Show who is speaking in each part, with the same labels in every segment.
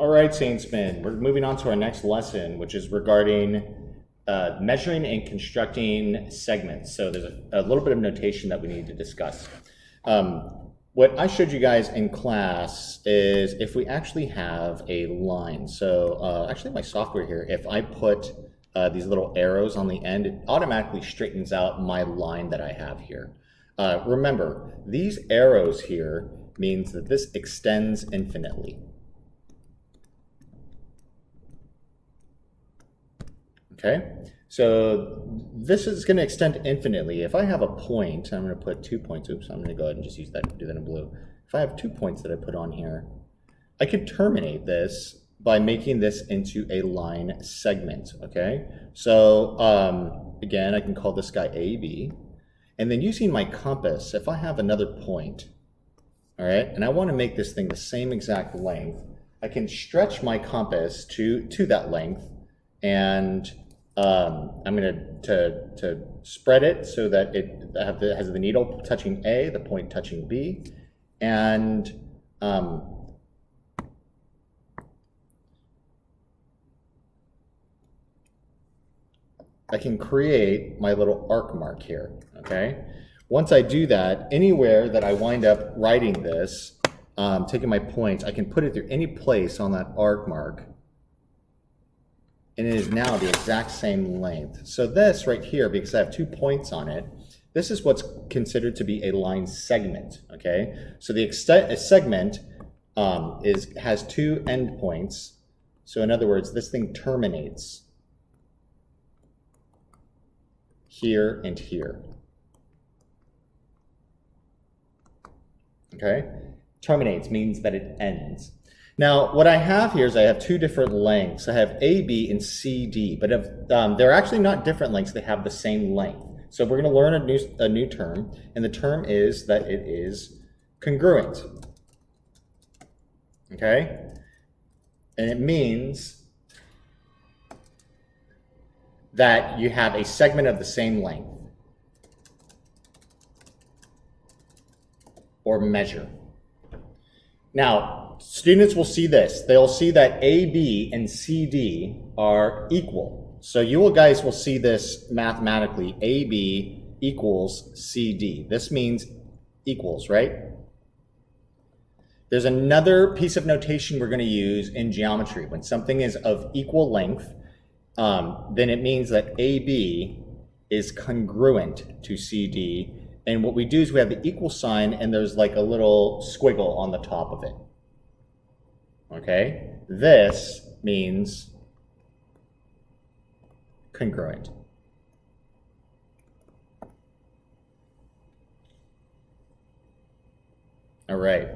Speaker 1: All right, Saintsmen, we're moving on to our next lesson, which is regarding measuring and constructing segments. So there's a little bit of notation that we need to discuss. What I showed you guys in class is if we actually have a line. So actually my software here, if I put these little arrows on the end, it automatically straightens out my line that I have here. Remember, these arrows here means that this extends infinitely. Okay, so this is going to extend infinitely. If I have a point, I'm going to put 2 points. Oops, I'm going to go ahead and just use that, do that in blue. If I have 2 points that I put on here, I could terminate this by making this into a line segment. Okay, so again, I can call this guy AB, and then using my compass, if I have another point, all right, and I want to make this thing the same exact length, I can stretch my compass to that length, and I'm going to spread it so that it has the needle touching A, the point touching B, and I can create my little arc mark here, okay? Once I do that, anywhere that I wind up writing this, taking my points, I can put it through any place on that arc mark, and it is now the exact same length. So this right here, because I have 2 points on it, this is what's considered to be a line segment, okay? So a segment has 2 endpoints. So in other words, this thing terminates here and here, okay? Terminates means that it ends. Now, what I have here is I have 2 different lengths. I have AB and CD, but if, they're actually not different lengths, they have the same length. So we're going to learn a new term, and the term is that it is congruent, okay? And it means that you have a segment of the same length, or measure. Now, students will see this. They'll see that AB and CD are equal. So you guys will see this mathematically. AB equals CD. This means equals, right? There's another piece of notation we're going to use in geometry. When something is of equal length, then it means that AB is congruent to CD. And what we do is we have the equal sign, and there's like a little squiggle on the top of it. Okay, this means congruent. All right.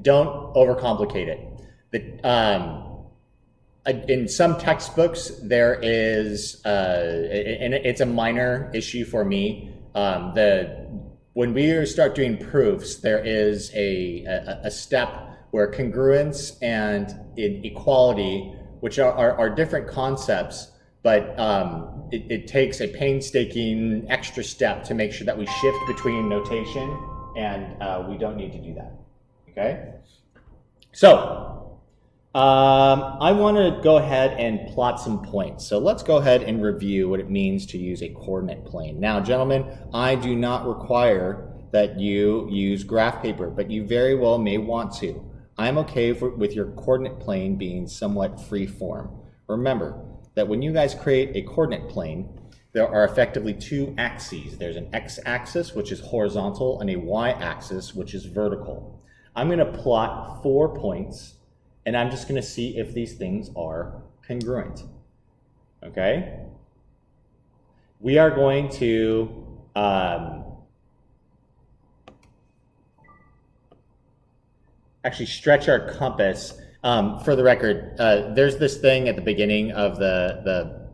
Speaker 1: Don't overcomplicate it. In some textbooks, there is, and it's a minor issue for me, when we start doing proofs, there is a step where congruence and equality, which are different concepts, but it takes a painstaking extra step to make sure that we shift between notation, and we don't need to do that, okay? So, I want to go ahead and plot some points. So let's go ahead and review what it means to use a coordinate plane. Now, gentlemen, I do not require that you use graph paper, but you very well may want to. I'm okay with your coordinate plane being somewhat free form. Remember that when you guys create a coordinate plane, there are effectively 2 axes. There's an x-axis, which is horizontal, and a y-axis, which is vertical. I'm going to plot 4 points, and I'm just going to see if these things are congruent, okay? We are going to actually stretch our compass. For the record, there's this thing at the beginning of the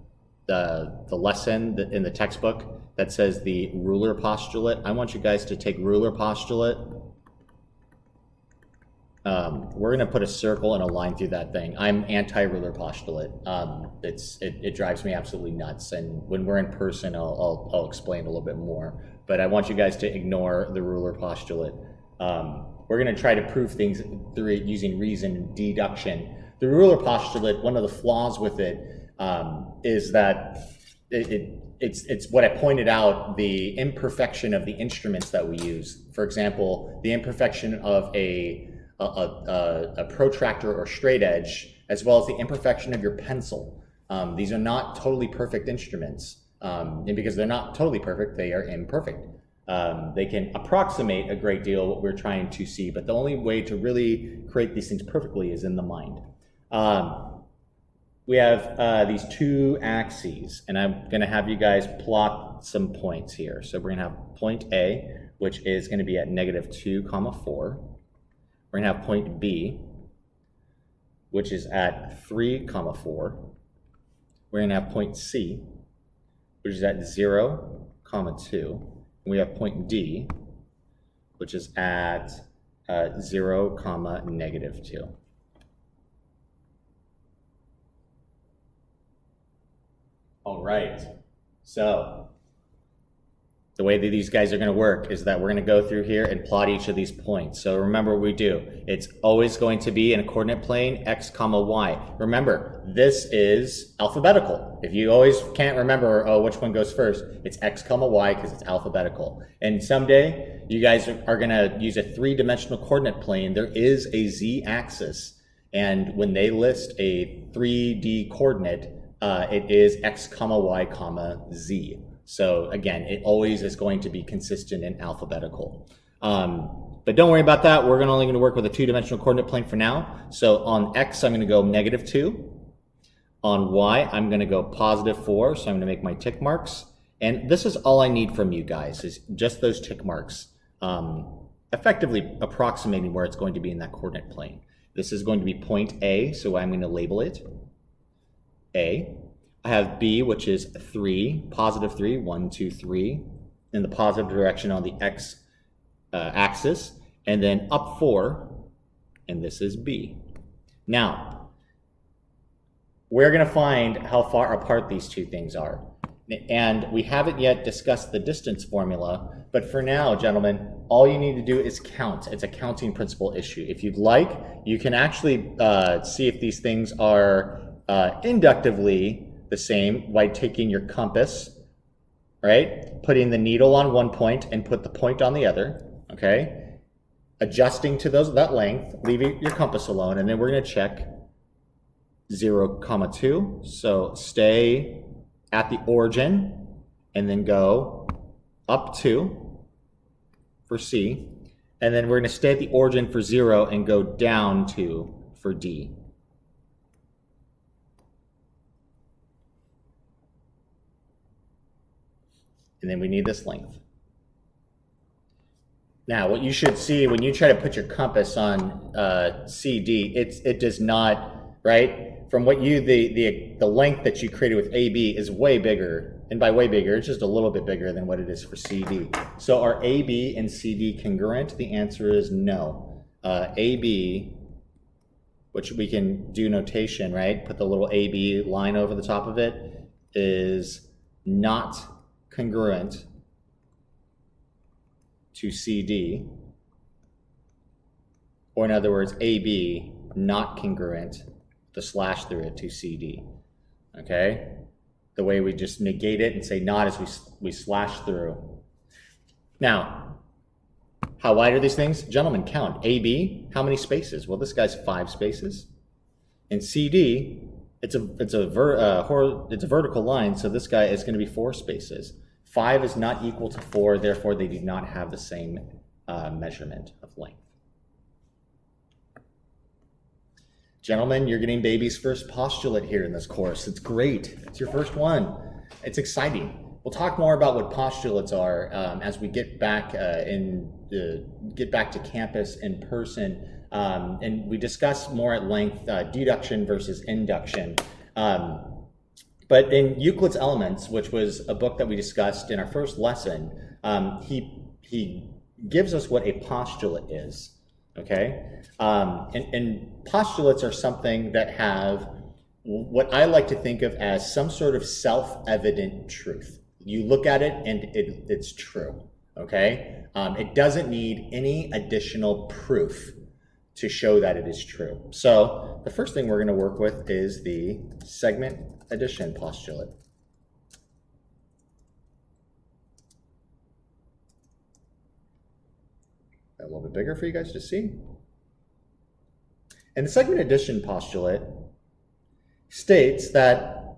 Speaker 1: lesson in the textbook that says the ruler postulate. I want you guys to take ruler postulate. We're going to put a circle and a line through that thing. I'm anti-ruler postulate. It drives me absolutely nuts. And when we're in person, I'll explain a little bit more. But I want you guys to ignore the ruler postulate. we're going to try to prove things through using reason and deduction. The ruler postulate, one of the flaws with it is that it's what I pointed out, the imperfection of the instruments that we use. For example, the imperfection of a protractor or straight edge, as well as the imperfection of your pencil. These are not totally perfect instruments. And because they're not totally perfect, they are imperfect. They can approximate a great deal what we're trying to see, but the only way to really create these things perfectly is in the mind. We have these two axes, and I'm going to have you guys plot some points here. So we're going to have point A, which is going to be at -2, 4. We're going to have point B, which is at 3, 4. We're going to have point C, which is at 0, 2. And we have point D, which is at 0, -2. All right, so the way that these guys are going to work is that we're going to go through here and plot each of these points. So remember what we do. It's always going to be in a coordinate plane, x, y. Remember, this is alphabetical. If you always can't remember, oh, which one goes first, it's x, y, because it's alphabetical. And someday, you guys are going to use a 3-dimensional coordinate plane. There is a z-axis, and when they list a 3D coordinate, it is x, y, z. So again, it always is going to be consistent and alphabetical. But don't worry about that. We're only going to work with a 2-dimensional coordinate plane for now. So on x, I'm going to go -2. On y, I'm going to go +4. So I'm going to make my tick marks. And this is all I need from you guys, is just those tick marks, effectively approximating where it's going to be in that coordinate plane. This is going to be point A, so I'm going to label it A. I have B, which is 3, +3, 1, 2, 3, in the positive direction on the x axis, and then up 4, and this is B. Now, we're going to find how far apart these two things are. And we haven't yet discussed the distance formula, but for now, gentlemen, all you need to do is count. It's a counting principle issue. If you'd like, you can actually see if these things are inductively the same by taking your compass, right? Putting the needle on one point and put the point on the other, okay? Adjusting to that length, leaving your compass alone, and then we're going to check 0, 2. So stay at the origin and then go up 2 for C, and then we're going to stay at the origin for 0 and go down 2 for D. And then we need this length. Now, what you should see when you try to put your compass on CD, it does not, right? From what the length that you created with AB is way bigger, and by way bigger, it's just a little bit bigger than what it is for CD. So are AB and CD congruent? The answer is no. AB, which we can do notation, right? Put the little AB line over the top of it, is not congruent to CD, or in other words, AB not congruent, the slash through it, to CD, okay? The way we just negate it and say not is we slash through. Now, how wide are these things? Gentlemen, count. AB, how many spaces? Well, this guy's 5 spaces. And CD, it's a vertical line, so this guy is going to be 4 spaces. 5 is not equal to 4, therefore they do not have the same measurement of length. Gentlemen, you're getting baby's first postulate here in this course. It's great. It's your first one. It's exciting. We'll talk more about what postulates are as we get back to campus in person, and we discuss more at length deduction versus induction. But in Euclid's Elements, which was a book that we discussed in our first lesson, he gives us what a postulate is, okay? And postulates are something that have what I like to think of as some sort of self-evident truth. You look at it and it's true, okay? It doesn't need any additional proof to show that it is true. So the first thing we're going to work with is the segment addition postulate. A little bit bigger for you guys to see. And the segment addition postulate states that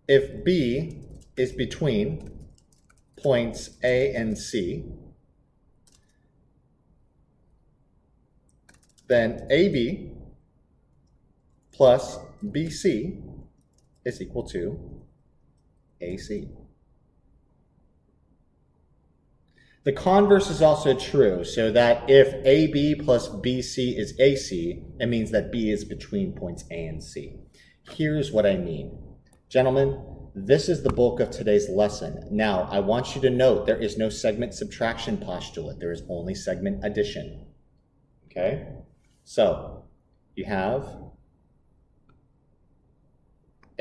Speaker 1: if B is between points A and C, then AB plus BC is equal to AC. The converse is also true, so that if AB plus BC is AC, it means that B is between points A and C. Here's what I mean. Gentlemen, this is the bulk of today's lesson. Now, I want you to note there is no segment subtraction postulate. There is only segment addition. Okay? So, you have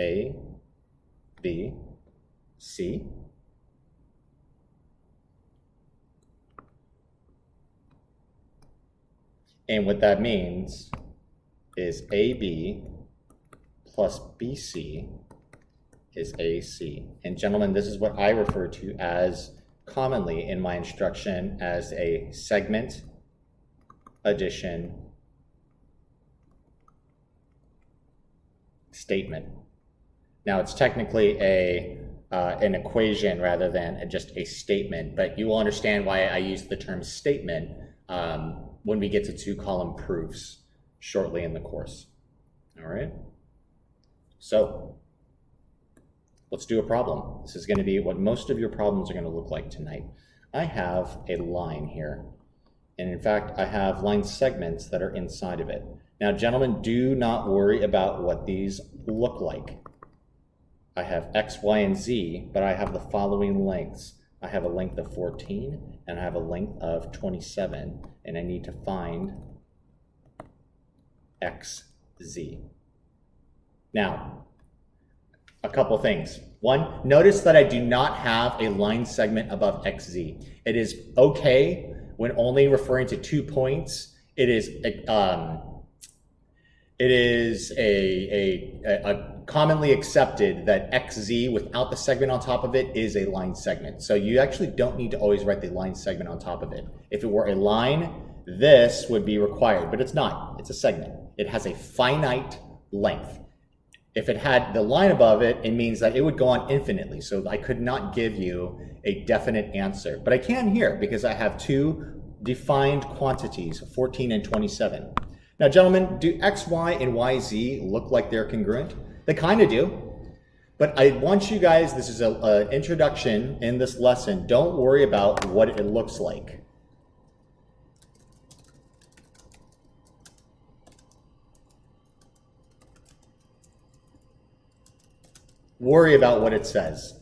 Speaker 1: A, B, C. And what that means is AB plus BC is AC. And gentlemen, this is what I refer to as commonly in my instruction as a segment addition statement. Now it's technically an equation rather than just a statement, but you will understand why I use the term statement when we get to two-column proofs shortly in the course. All right? So let's do a problem. This is going to be what most of your problems are going to look like tonight. I have a line here, and in fact, I have line segments that are inside of it. Now, gentlemen, do not worry about what these look like. I have X, Y, and Z, but I have the following lengths. I have a length of 14, and I have a length of 27, and I need to find XZ. Now, a couple things. One, notice that I do not have a line segment above XZ. It is okay when only referring to 2 points. It is a commonly accepted that XZ without the segment on top of it is a line segment. So you actually don't need to always write the line segment on top of it. If it were a line, this would be required, but it's not. It's a segment. It has a finite length. If it had the line above it, it means that it would go on infinitely. So I could not give you a definite answer, but I can here because I have two defined quantities, 14 and 27. Now, gentlemen, do X, Y, and YZ look like they're congruent? They kind of do. But I want you guys, this is an introduction in this lesson. Don't worry about what it looks like. Worry about what it says.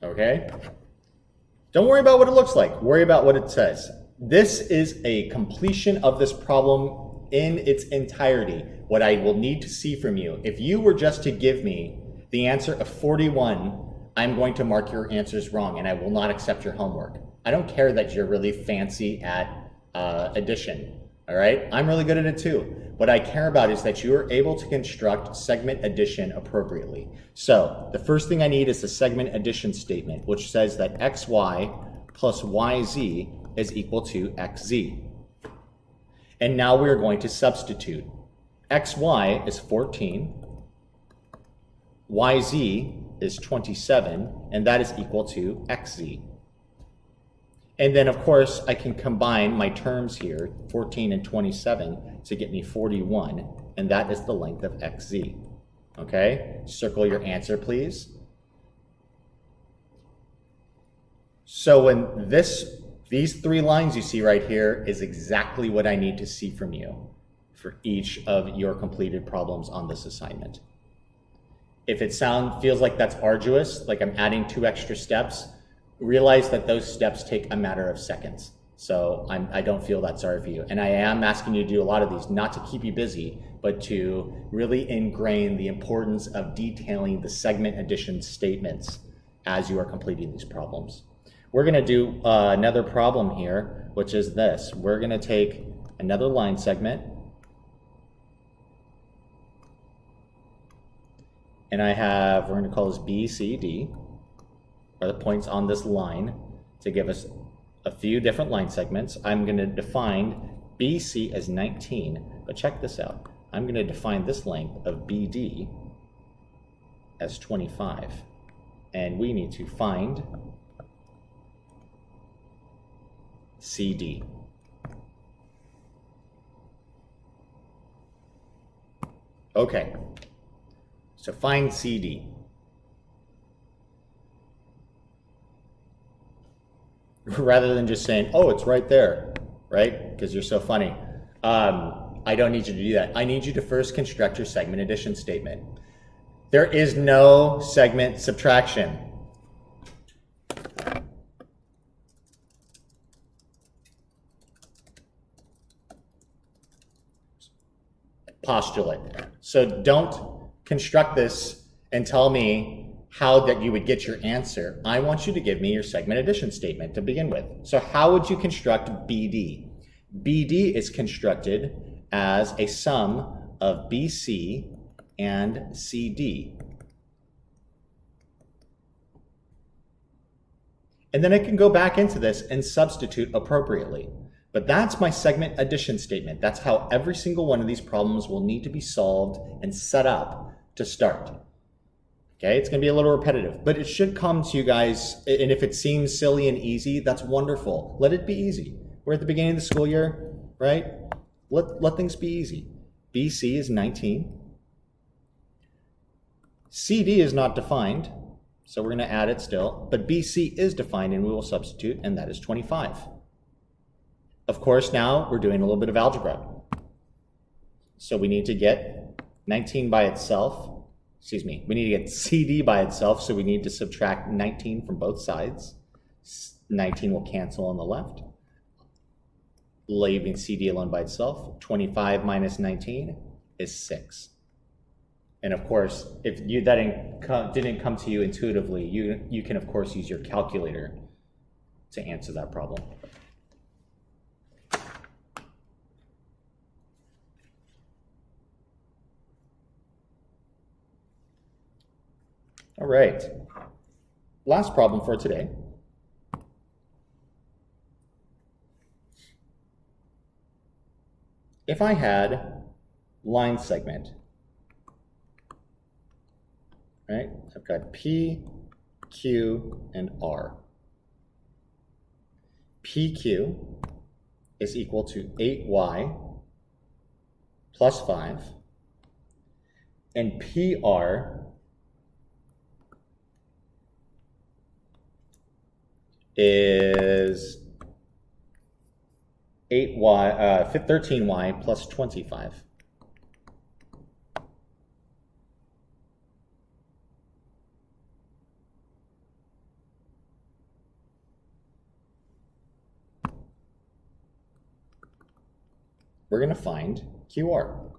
Speaker 1: Okay? Don't worry about what it looks like. Worry about what it says. This is a completion of this problem in its entirety. What I will need to see from you, if you were just to give me the answer of 41, I'm going to mark your answers wrong and I will not accept your homework. I don't care that you're really fancy at addition, all right? I'm really good at it too. What I care about is that you are able to construct segment addition appropriately. So the first thing I need is the segment addition statement, which says that XY plus YZ is equal to XZ. And now we're going to substitute. XY is 14, YZ is 27, and that is equal to XZ. And then, of course, I can combine my terms here, 14 and 27, to get me 41, and that is the length of XZ. Okay? Circle your answer, please. So when these three lines you see right here is exactly what I need to see from you for each of your completed problems on this assignment. If it feels like that's arduous, like I'm adding 2 extra steps, realize that those steps take a matter of seconds. So I don't feel that sorry for you. And I am asking you to do a lot of these, not to keep you busy, but to really ingrain the importance of detailing the segment addition statements as you are completing these problems. We're going to do another problem here, which is this. We're going to take another line segment, and we're going to call this B, C, D, are the points on this line to give us a few different line segments. I'm going to define BC as 19, but check this out. I'm going to define this length of BD as 25, and we need to find CD. Okay, so find CD. Rather than just saying, oh, it's right there, right? Because you're so funny. I don't need you to do that. I need you to first construct your segment addition statement. There is no segment subtraction. Postulate. So don't construct this and tell me how that you would get your answer. I want you to give me your segment addition statement to begin with. So how would you construct BD? BD is constructed as a sum of BC and CD. And then I can go back into this and substitute appropriately. But that's my segment addition statement. That's how every single one of these problems will need to be solved and set up to start. Okay, it's going to be a little repetitive, but it should come to you guys, and if it seems silly and easy, that's wonderful. Let it be easy. We're at the beginning of the school year, right? Let things be easy. BC is 19. CD is not defined, so we're going to add it still, but BC is defined, and we will substitute, and that is 25. Of course, now we're doing a little bit of algebra. So we need to get 19 by itself. Excuse me, we need to get CD by itself, so we need to subtract 19 from both sides. 19 will cancel on the left, leaving CD alone by itself. 25 minus 19 is 6. And of course, if that didn't come to you intuitively, you can of course use your calculator to answer that problem. All right, last problem for today. If I had line segment, right? I've got P, Q, and R. PQ is equal to 8y plus 5, and PR is 13y plus 25. We're going to find QR.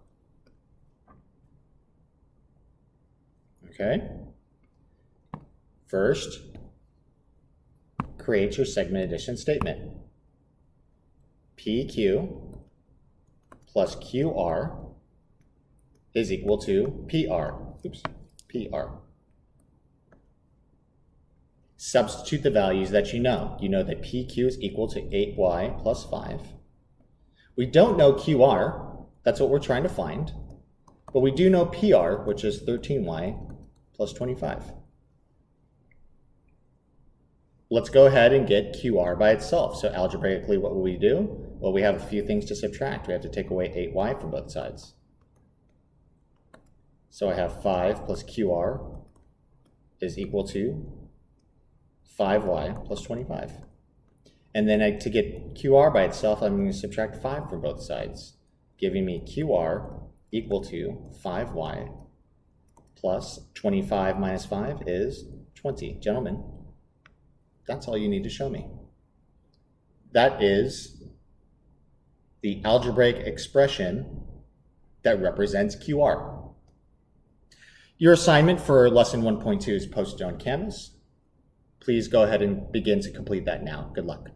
Speaker 1: Okay. First, create your segment addition statement. PQ plus QR is equal to PR. Substitute the values that you know. You know that PQ is equal to 8y plus 5. We don't know QR, that's what we're trying to find, but we do know PR, which is 13y plus 25. Let's go ahead and get QR by itself. So algebraically, what will we do? Well, we have a few things to subtract. We have to take away 8y from both sides. So I have 5 plus QR is equal to 5y plus 25. And then to get QR by itself, I'm going to subtract 5 from both sides, giving me QR equal to 5y plus 25 minus 5 is 20. Gentlemen, that's all you need to show me. That is the algebraic expression that represents QR. Your assignment for lesson 1.2 is posted on Canvas. Please go ahead and begin to complete that now. Good luck.